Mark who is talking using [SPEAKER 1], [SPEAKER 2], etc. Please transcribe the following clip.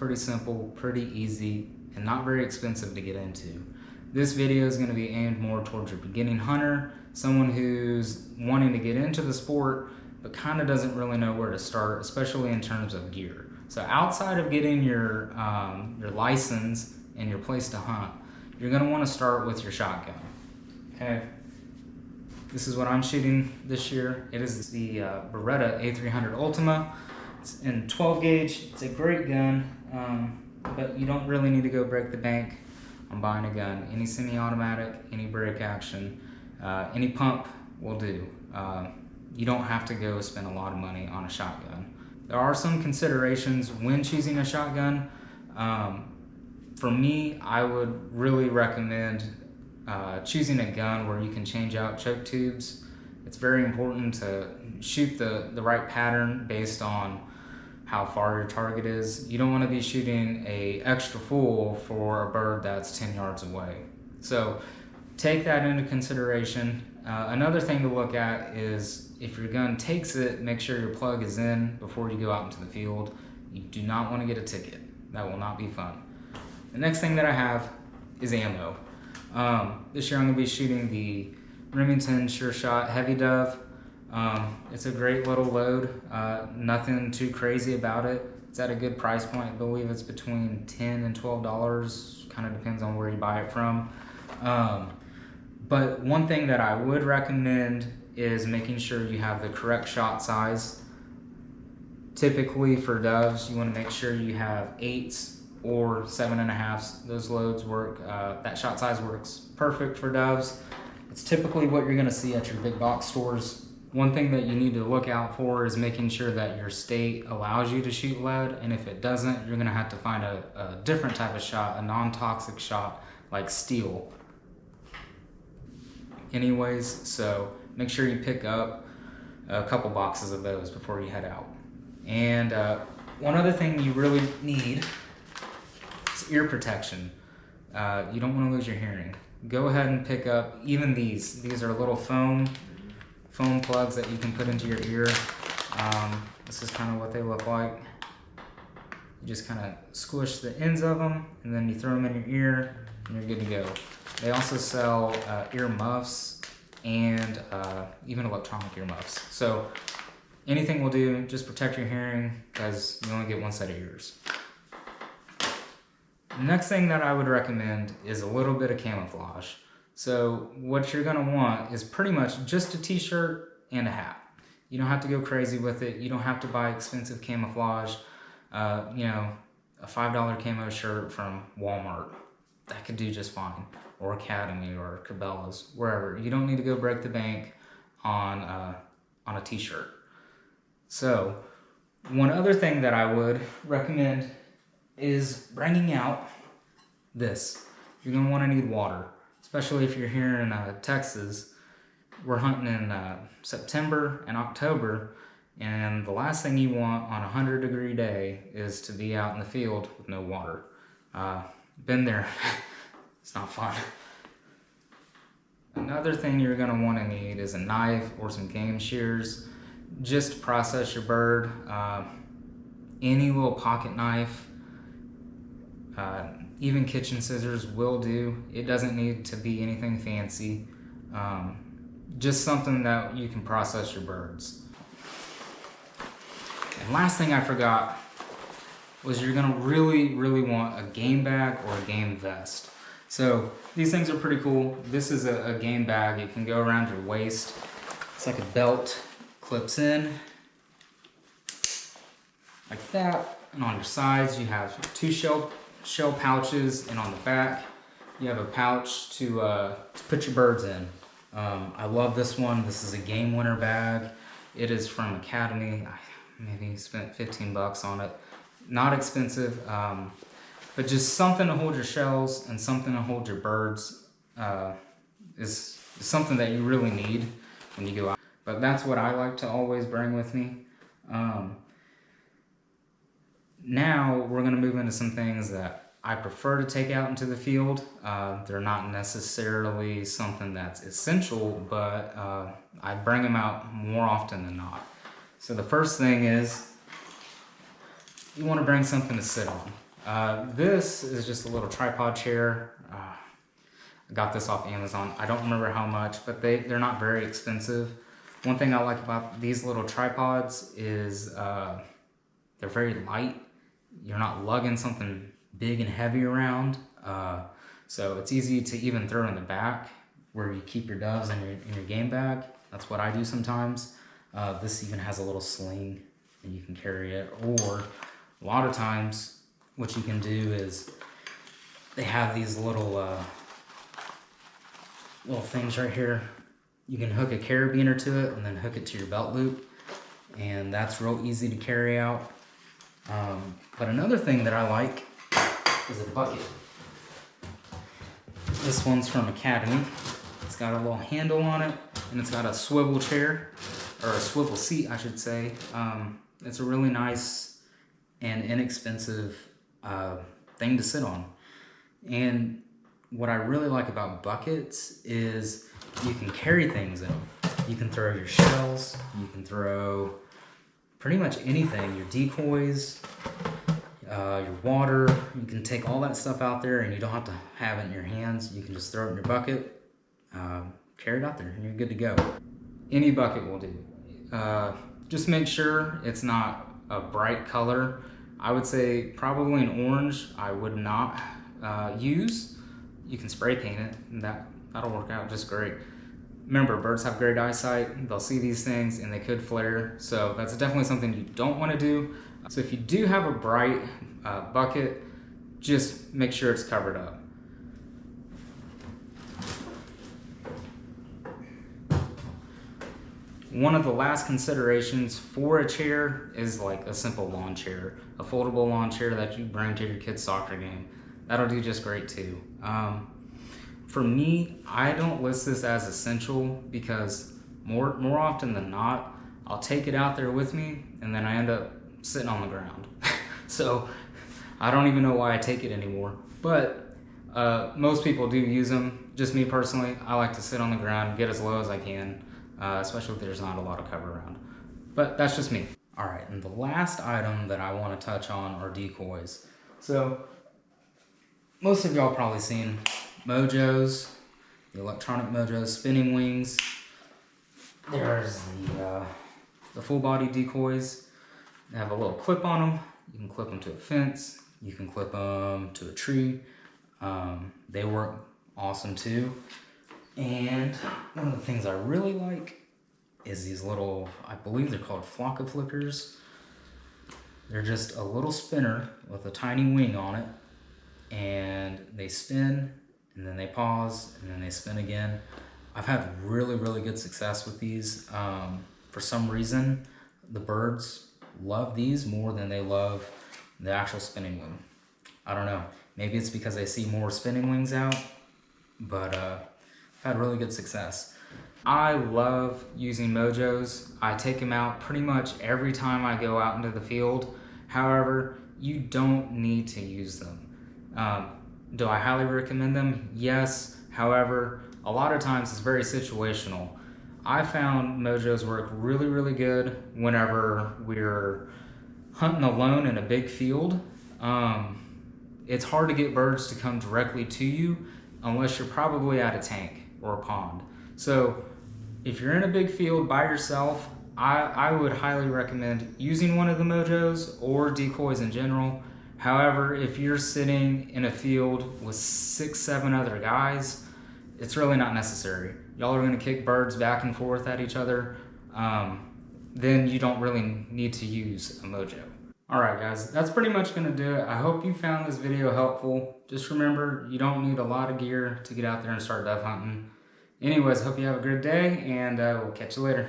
[SPEAKER 1] pretty simple, pretty easy, and not very expensive to get into. This video is going to be aimed more towards your beginning hunter, someone who's wanting to get into the sport but kind of doesn't really know where to start, especially in terms of gear. So outside of getting your license and your place to hunt, you're going to want to start with your shotgun. Okay, this is what I'm shooting this year. It is the Beretta A300 Ultima. It's in 12 gauge. It's a great gun, but you don't really need to go break the bank on buying a gun. Any semi-automatic, any break action, any pump will do. You don't have to go spend a lot of money on a shotgun. There are some considerations when choosing a shotgun. For me, I would really recommend choosing a gun where you can change out choke tubes. It's very important to shoot the right pattern based on how far your target is. You don't want to be shooting a extra full for a bird that's 10 yards away. So take that into consideration. Another thing to look at is if your gun takes it, make sure your plug is in before you go out into the field. You do not want to get a ticket. That will not be fun. The next thing that I have is ammo. This year I'm going to be shooting the Remington Sure Shot Heavy Dove. It's a great little load, nothing too crazy about it. It's at a good price point. I believe it's between $10 and $12, kind of depends on where you buy it from. But one thing that I would recommend is making sure you have the correct shot size. Typically for doves, you want to make sure you have 8s or 7.5s. Those loads work, that shot size works perfect for doves. It's typically what you're going to see at your big box stores. One thing that you need to look out for is making sure that your state allows you to shoot lead, and if it doesn't, you're going to have to find a different type of shot, a non-toxic shot like steel. Anyways, so make sure you pick up a couple boxes of those before you head out. And one other thing you really need is ear protection. You don't want to lose your hearing. Go ahead and pick up even these. These are little foam plugs that you can put into your ear. This is kind of what they look like. You just kind of squish the ends of them and then you throw them in your ear and you're good to go. They also sell ear muffs and even electronic ear muffs. So anything will do, just protect your hearing because you only get one set of ears. The next thing that I would recommend is a little bit of camouflage. So what you're gonna want is pretty much just a t-shirt and a hat. You don't have to go crazy with it. You don't have to buy expensive camouflage. You know, a $5 camo shirt from Walmart, that could do just fine. Or Academy or Cabela's, wherever. You don't need to go break the bank on a t-shirt. So one other thing that I would recommend is bringing out this. You're gonna wanna need water, especially if you're here in Texas. We're hunting in September and October, and the last thing you want on a 100-degree day is to be out in the field with no water. Been there, it's not fun. Another thing you're gonna wanna need is a knife or some game shears, just to process your bird. Any little pocket knife, even kitchen scissors will do. It doesn't need to be anything fancy. Just something that you can process your birds. And last thing I forgot was you're gonna really want a game bag or a game vest. So these things are pretty cool. This is a game bag. It can go around your waist. It's like a belt, clips in like that. And on your sides you have 2 shell pouches, and on the back you have a pouch to put your birds in. I love this one. This is a game winner bag. It is from Academy. I maybe spent 15 bucks on it. Not expensive, but just something to hold your shells and something to hold your birds is something that you really need when you go out. But that's what I like to always bring with me. Now we're gonna move into some things that I prefer to take out into the field. They're not necessarily something that's essential, but I bring them out more often than not. So the first thing is you want to bring something to sit on. This is just a little tripod chair. I got this off Amazon. I don't remember how much, but they're not very expensive. One thing I like about these little tripods is they're very light. You're not lugging something big and heavy around. So it's easy to even throw in the back where you keep your doves in your game bag. That's what I do sometimes. This even has a little sling and you can carry it. Or a lot of times what you can do is they have these little things right here. You can hook a carabiner to it and then hook it to your belt loop, and that's real easy to carry out. But another thing that I like is a bucket. This one's from Academy. It's got a little handle on it, and it's got a swivel chair, or a swivel seat, I should say. It's a really nice and inexpensive thing to sit on. And what I really like about buckets is you can carry things in them. You can throw your shells, you can throw pretty much anything, your decoys, your water. You can take all that stuff out there and you don't have to have it in your hands. You can just throw it in your bucket, carry it out there, and you're good to go. Any bucket will do. Just make sure it's not a bright color. I would say probably an orange I would not use. You can spray paint it, and that'll work out just great. Remember, birds have great eyesight. They'll see these things and they could flare. So that's definitely something you don't want to do. So if you do have a bright bucket, just make sure it's covered up. One of the last considerations for a chair is like a simple lawn chair, a foldable lawn chair that you bring to your kid's soccer game. That'll do just great too. For me, I don't list this as essential because more often than not, I'll take it out there with me and then I end up sitting on the ground. So I don't even know why I take it anymore. But most people do use them. Just me personally, I like to sit on the ground, get as low as I can, especially if there's not a lot of cover around. But that's just me. All right, and the last item that I want to touch on are decoys. So most of y'all probably seen mojos, the electronic mojos, spinning wings. There's the full body decoys. They have a little clip on them. You can clip them to a fence. You can clip them to a tree. They work awesome too. And one of the things I really like is these little, I believe they're called flock flickers. They're just a little spinner with a tiny wing on it. And they spin, and then they pause, and then they spin again. I've had really, really good success with these. For some reason, the birds love these more than they love the actual spinning wing. I don't know. Maybe it's because they see more spinning wings out, but I've had really good success. I love using mojos. I take them out pretty much every time I go out into the field. However, you don't need to use them. Do I highly recommend them? Yes. However, a lot of times it's very situational. I found mojos work really, really good whenever we're hunting alone in a big field. It's hard to get birds to come directly to you unless you're probably at a tank or a pond. So if you're in a big field by yourself, I would highly recommend using one of the mojos or decoys in general. However, if you're sitting in a field with 6, 7 other guys, it's really not necessary. Y'all are gonna kick birds back and forth at each other. Then you don't really need to use a mojo. All right, guys, that's pretty much gonna do it. I hope you found this video helpful. Just remember, you don't need a lot of gear to get out there and start dove hunting. Anyways, hope you have a good day, and we'll catch you later.